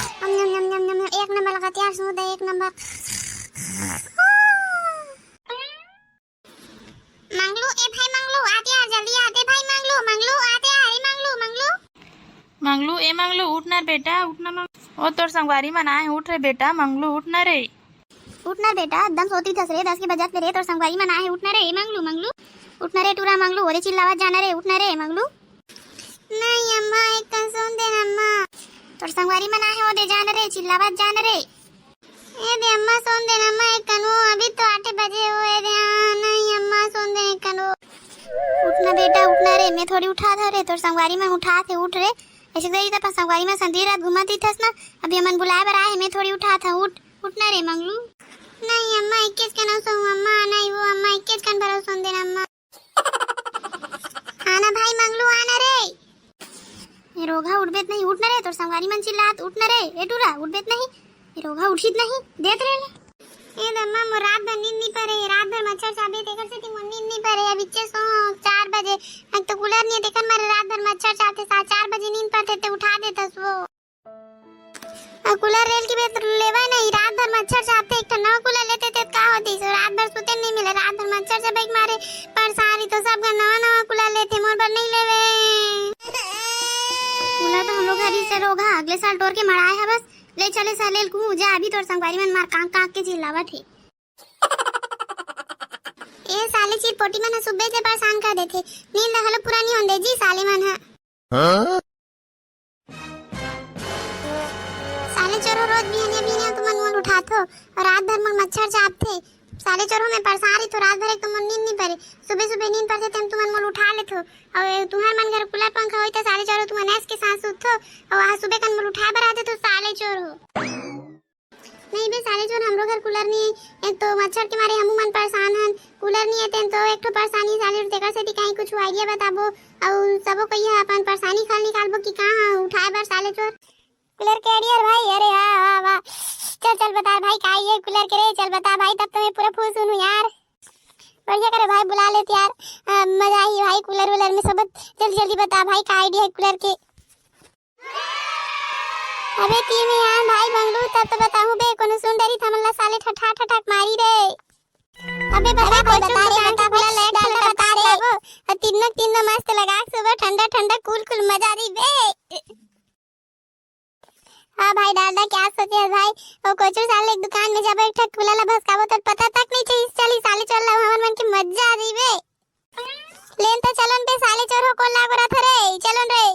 एक नंबर लगा यार, सूद है एक नंबर। मंगलू ए भाई मंगलू आते यार, जल्दी आते भाई मंगलू, मंगलू आते यार, ए मंगलू मंगलू मंगलू ए मंगलू उठना बेटा, उठना ओ तोर संगवारी मन आए, उठ रे बेटा मंगलू, उठना रे, उठना बेटा, एकदम सोती थस रे, 10 के बजत रे, तोर संगवारी मन आए, उठना रे ए मंगलू मंगलू, उठना रे टूरा मंगलू, ओरे चिल्लावत जाना रे, उठना रे मंगलू। नहीं अम्मा एक कन सुन दे अम्मा, तोर संगवारी मन आए, ओदे जाना रे, चिल्लावत जाना रे। ए दे अम्मा सुन दे अम्मा एक कन, वो अभी तो 8 बजे हुए दे। नहीं अम्मा सुन दे एक कन, उठना बेटा उठना रे, मैं थोड़ी उठा था रे, तोर संगवारी में उठा थे, उठ रे, ऐसे तो इधर पर संगवारी में संधी रात घुमाती थस ना, अभी हमन बुलाए बर आए, मैं थोड़ी उठा था, उठ उठना रे मंगलू। नहीं अम्मा 21 कन सो अम्मा, नहीं वो अम्मा 21 कन भरो सुन देना अम्मा। आना भाई मंगलू आना रे, ये रोगा उठबेत नहीं, उठना रे, तोर संगवारी मन चिल्लात, उठना रे ए टूरा, उठबेत नहीं, ये रोगा उठित नहीं, देत रे ए अम्मा मो रात भर नींद नहीं परे, रात भर मच्छर चाबे तेकर से ती नींद नहीं परे, अब इच्चे सो 4 बजे, एक तो कूलर नहीं देखन मारे रात भर मच्छर चाहते, 4 बजे नींद पड़ते ते उठा देतस वो। कूलर रेल की बेत लेवा नहीं, रात भर मच्छर चाहते, एक नवा कूलर लेते थे का होती, सो रात भर सुते नहीं मिले, रात भर मच्छर से बैठ मारे परेशानी, तो सब का नवा कूलर लेते, मोर पर नहीं लेवे कूलर, तो हम लोग घर से रोगा अगले साल टोर के मराए है, बस ले चले साले को जा, अभी तोर संगवारी मन मार कांक कांक के चिल्लावत है। ए साले चीर पोटी मन सुबह से परेशान कर देथे, नींद हलो पुरानी होंदे जी साले मन है। साले चोरो रोज बिहनिया तुमन मोल उठाथो, और रात भर मन मच्छर चापथे, साले चोरो में परेशान रही तो रात भर एक तुमन नींद नहीं परे, सुबह नींद पड़ते तुम तुमन मोल उठा लेथो, और तुम्हार मन घर कूलर पंखा होई तो साले चोरो तुमन ऐस के सांस उठो, और आज सुबह कन मोल उठाए बर आते तो साले चोर हो। नहीं बे साले चोर, हमरो घर कूलर नहीं, एक तो मच्छर के मारे हमू मन परेशान हन, कूलर नहीं है तो एक तो परेशानी साले तेकर से कहीं कुछ आइडिया बताबो, और सबो कहिए अपन परेशानी खाल निकालबो कि कहां उठाए बर साले चोर कूलर के आइडिया भाई। अरे वाह वाह, चल चल बता भाई का ये कूलर के रे, चल बता भाई, तब तो मैं पूरा फूल सुनूं यार, बढ़िया करे भाई, बुला लेते यार, मजा आई भाई कूलर वूलर में सब, जल्दी जल्दी बता भाई का आइडिया है कूलर के। अबे तीन यार भाई मंगलू, तब तो बताऊं बे, कोनो सुन डरी थमला साले ठठा ठठक मारी रे, अबे बता भाई लाइट डाल बता रे, और तीनों मस्त लगा सुबह ठंडा ठंडा कूल कूल मजा दी बे। हाँ भाई डालडा क्या सोचे है भाई, और कोचू साले एक दुकान में जब एक ठक कूलर ला भसकाबो तो पता तक नहीं चली, चली साले चल ला हमन मन की मजा दी बे, लेन तो चलन बे साले चोर हो को लागो रहा रे, चलन रे।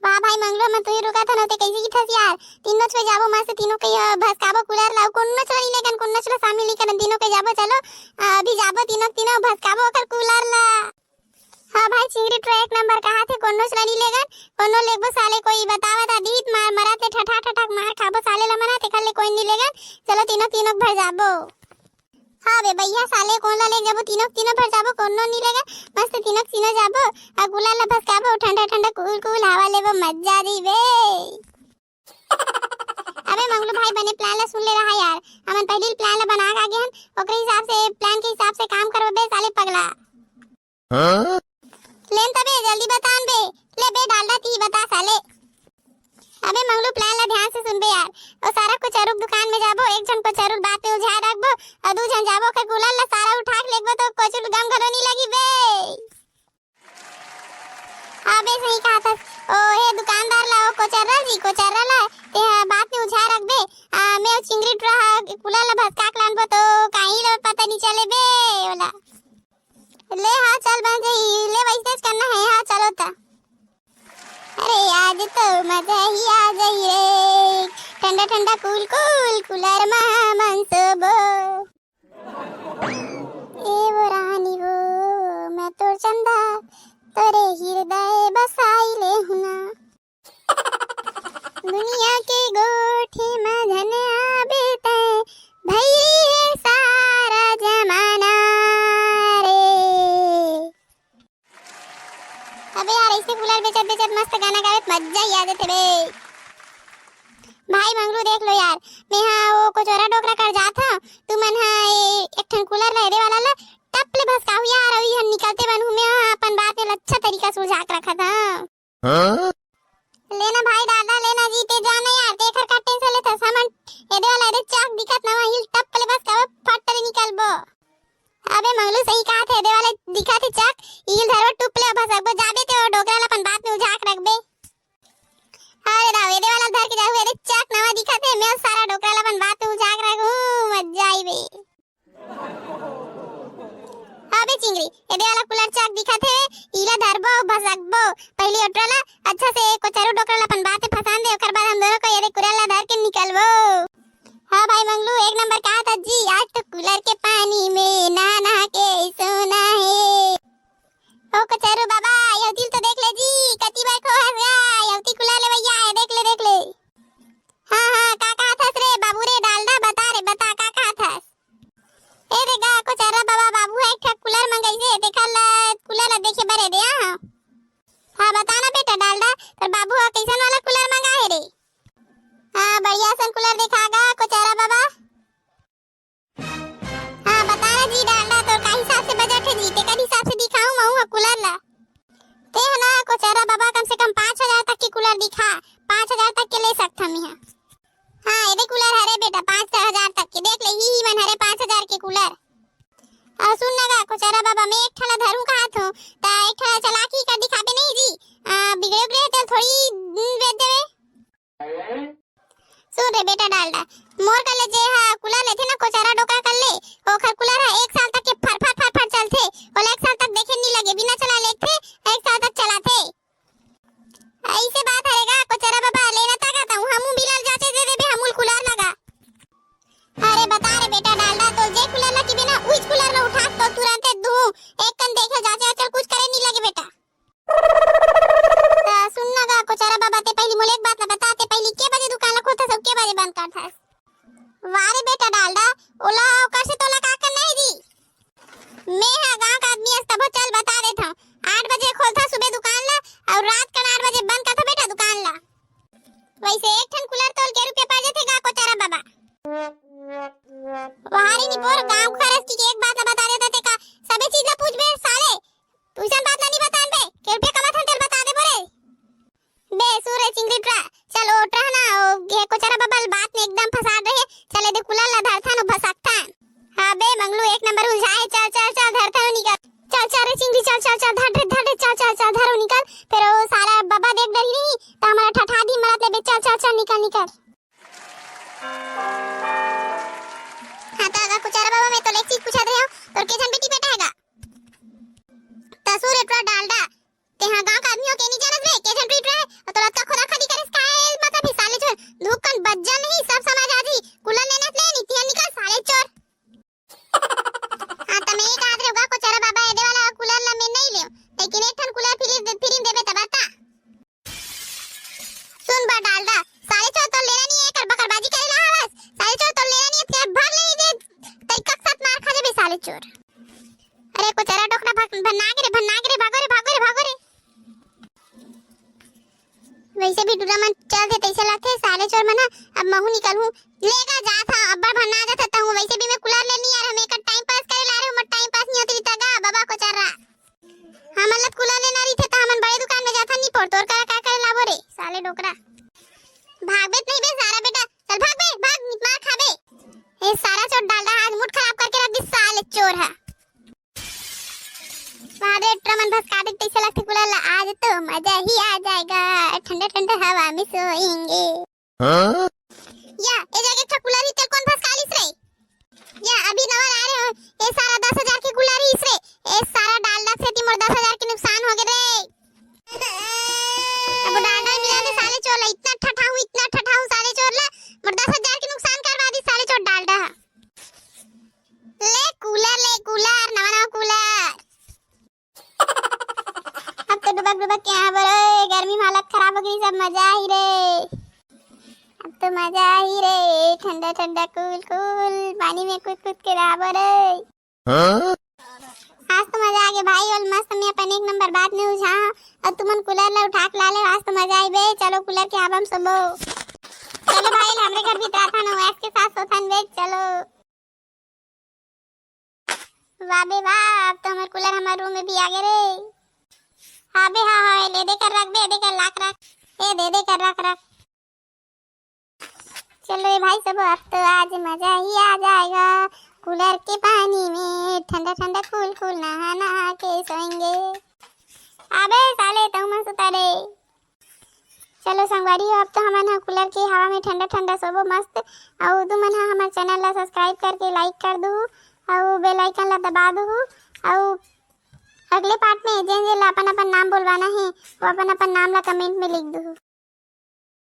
वाह भाई मंगलो मैं तो ही रुका था, नते कैसे की थस यार, तीनों छे जाबो मस्त, तीनों के भसकाबो कूलर लाओ, कोनो चोरी लेकिन कोनो चला शामिल नहीं करन, तीनों के जाबो, चलो अभी जाबो तीनों भसकाबो कर कूलर ला। हां भाई चिंगरी ट्रे एक नंबर कहा थे, कोनो चला नहीं लेगन, कोनो लेबो साले कोई बतावा दा दीत मार मराते ठठा ठठक मार खाबो साले ला मना ते खले कोई नहीं लेगन, चलो तीनों भर जाबो। हाँ बे भैया साले कौन ला ले जाबो, तीनों भर जाबो, कोनो नहीं लेगा, मस्त तीनों जाबो, आ गुलाल ला भसकाबो, ठंडा ठंडा कूल कूल हवा लेबो, मजा दी बे। अबे मंगलू भाई बने प्लान ला सुन ले रहा यार, हमन पहले प्लान ला बना के आगे हन, ओकरे हिसाब से प्लान के हिसाब से काम करबे बे साले पगला। हां लेन तबे जल्दी बतान बे, ले बे डालडा ती बता साले। अबे मंगलू प्लान ला ध्यान से सुन बे यार, और सारा कुछ अरुक दुकान में जाबो, एक जन को चरुल बात पे उलझा रखबो, और दू जन जाबो के कूलर ला सारा उठा के लेबो, तो कुछ गम घलो नहीं लगी बे। अबे सही कहा था, ओ हे दुकानदार ला ओ कोचर्रा ला ते बात में उलझा रख बे, मैं चिंगरी ट्रा कूलर ला भसका के लानबो तो काई ला पता नहीं चले बे ओला, ले हां चल बन जाई, ले वैसे करना है, हां चलो ता। अरे आज तो मजा ही आ गई रे, ठंडा ठंडा कूल कूल कूलर में मन सोबो, ए वो रानी वो मैं तो चंदा तेरे हृदय बसाई ले हुना, दुनिया के गोठे मधन आबे तय भई है सारा जमाना रे। अबे यार ऐसे कूलर बेचत मस्त गाना गावे, मजा ही आ जाते बे। भाई मंगलू देख लो यार, मैं हाँ वो कोचोरा डोकरा कर जाता, तू मन हाँ एक ठन कूलर ला दे वाला ला टप ले भसकाऊ यार, और ये निकलते बनू मैं हाँ अपन बात में अच्छा तरीका सुलझा के रखा था। लेना भाई डाला लेना, जीते जाना यार, ते चल वो। हाँ भाई मंगलू एक नंबर कहा था जी, आज तो कूलर के पानी में नहा नहा के सोना है। ओ कचरू बाबा यवती तो देख ले जी, कति बार खो हस गया यवती कूलर ले भैया है, देख ले देख ले। हाँ हाँ का कहा था रे बाबू रे, डालडा बता रे बता का कहा था। ए देखा कचरा बाबा बाबू है एक कूलर मंगाई से, देखा ला कूलर देखे बरे दे। हाँ बताना बेटा डालडा तर बाबू कैसन वाला कूलर मंगा है रे। हाँ बढ़िया सन कूलर दिखागा कोचारा बाबा। हाँ बताना जी डालडा तो का हिसाब से बजट है जी, ते का हिसाब से दिखाऊं मैं कूलर ला। ते है ना कोचारा बाबा कम से कम 5000 तक की कूलर दिखा, 5000 तक के ले सकता हम यहाँ। हाँ ये कूलर हरे बेटा 5000 तक के, देख ले ही मन हरे 5000 के कूलर। और सुन लगा कोचारा बाबा मैं एक ठला धरूं कहा था ता एक ठला चलाकी कर दिखाबे नहीं जी, बिगड़े उगड़े तो थोड़ी बेच देवे। सुन रे बेटा डालडा मोर कर ले जे हा कूलर लेथे ना कोचारा डोका कर ले, ओखर कूलर है 1 साल तक के फर फर फर फर चलथे, और 1 साल तक देखे नहीं लगे, बिना चला लेथे 1 साल तक चलाथे। ऐसे बात हरेगा कोचारा बाबा लेना ताकत हूं हमू बिलल जाचे दे देबे हमूल कूलर लगा। अरे बता रे बेटा डालडा तो जे कूलर ला की बिना उस कूलर ला उठा तो तुरंत दू एक कन देखे जाचे चल कुछ करे नहीं लगे बेटा। सुन लगा कोचारा बाबा ते पहली मोले एक बात ना बताते, पहली के बजे दुकान ला खोलता सब के बजे बंद करता। वारे बेटा डालडा ओला अवकाश से तोला का करना है जी। मैं हां गांव का आदमी है तब चल बता देता हूं, 8 बजे खोलता सुबह दुकान ला और रात का 8 बजे बंद करता बेटा दुकान ला। वैसे एक ठन कूलर तोल के रुपया पड़ जाते गा कोचारा बाबा। वारी नी पोर गांव खरस की एक बात बता देता ते का सबे चीज ला पूछ बे साले, तुझन बात नहीं बतान बे के रुपया कमा थन तेल बता दे बोरे बे सूरे चिंगड़ी ट्रा। चलो ट्रा ना ये कोचारा बाबा बात में एकदम फंसा रहे, चले दे कूलर ला धरथा न भसकता। हां बे मंगलू एक नंबर उलझाए, चल चल चल धरथा निकल, चल चल रे चिंगड़ी चल चल चल धर धर चल चल चल धरो निकल, फिर वो सारा बाबा देख डरी नहीं तो हमारा ठठा दी मरत ले बे, चल चल चल निकल निकल। हां ता कोचारा बाबा मैं तो एक चीज पूछा दे तो के जन बेटी बेटा हैगा तसूरे ट्रा डालडा ते हां गांव का आदमियों के नहीं जानत बे के जन बेटी है और तोला तक खुदा खदी करे स्काइल मतलब भी साले चोर धुकन बज्जा नहीं सब समझ आजी कूलर लेने ले नीति निकल साले चोर। हां तमे एक आदरे होगा कोचारा बाबा एदे वाला कूलर ला मैं नहीं ले, लेकिन एक ठन कूलर फ्री देबे तब बता। सुन बा डालडा साले चोर तो लेना नहीं है कर बकरबाजी करे ला बस, साले चोर तो लेना नहीं है भाग ले दे तई कक साथ मार खा जाबे साले चोर। अरे कोचारा टोकना भन्ना के रे भागो रे। वैसे भी डुरा मन चल दे तैसे लाथे साले चोर मना अब महू निकलूं लेगा जा था अब्बा भन्ना जाता हूं। वैसे भी मैं कूलर ले नहीं आ रहा, मैं का टाइम पास करे ला रहा हूं, मत टाइम पास नहीं होती तगा बाबा कोचारा। हां मतलब कूलर लेना रही थे तो हमन बड़े दुकान में जाता नहीं पड़ तोर का करे लाबो रे साले डोकरा। भागबे नहीं बे सारा बेटा चल भाग बे भाग मार खाबे। ए सारा चोर डालडा आज मूड खराब करके रख दी साले चोर है। वारे ट्रमन बस काटे तैसे लगते कूलर ला, आज तो मजा ही आ जाएगा, ठंडा ठंडा हवा में सोएंगे। हाँ? या ए जगह का कूलर ही तेल कौन बस कालिस रे या अभी नवा ला रहे हो ये सारा 10000 के कूलर ही इस रे, ए सारा डालडा से ती मोर 10000 के नुकसान हो गए रे। अब डालडा मिला दे साले चोर ला, इतना ठठा हूं साले चोर ला मोर 10000 के नुकसान करवा दी साले चोर डालडा। ले कूलर नवा कूलर अब तो डुबक क्या बरे गर्मी में हालत खराब हो गई, सब मजा ही रे, अब तो मजा ही रे, ठंडा ठंडा कूल पानी में कूद के रहा बरे। आज तो मजा आ गया भाई, और मस्त मैं अपन एक नंबर बात में उठा और तुमन कूलर ला उठा के ला ले, आज तो मजा आई बे। चलो कूलर के हवा में सोबो, चलो भाई हमरे घर भी था ना ऐस के साथ सोथन बे चलो। वाह बे वाह अब तो हमारे कूलर हमारे रूम में भी आ गए रे। हाँ बे हाँ ले दे कर रख बे, दे कर लाख रख ए दे कर रख। चलो ये भाई सब अब तो आज मजा ही आ जाएगा, कूलर के पानी में ठंडा ठंडा कूल नहा के सोएंगे। अबे साले तुम मत उतारे। चलो संगवारी अब तो हमन कूलर की हवा में ठंडा ठंडा सोबो मस्त। और तुमन हमारे चैनल ला सब्सक्राइब करके लाइक कर दो और बेल आइकन ला दबा दो। और अगले पार्ट में जेन अपन नाम बोलवाना है वो अपन नाम ला कमेंट में लिख दो।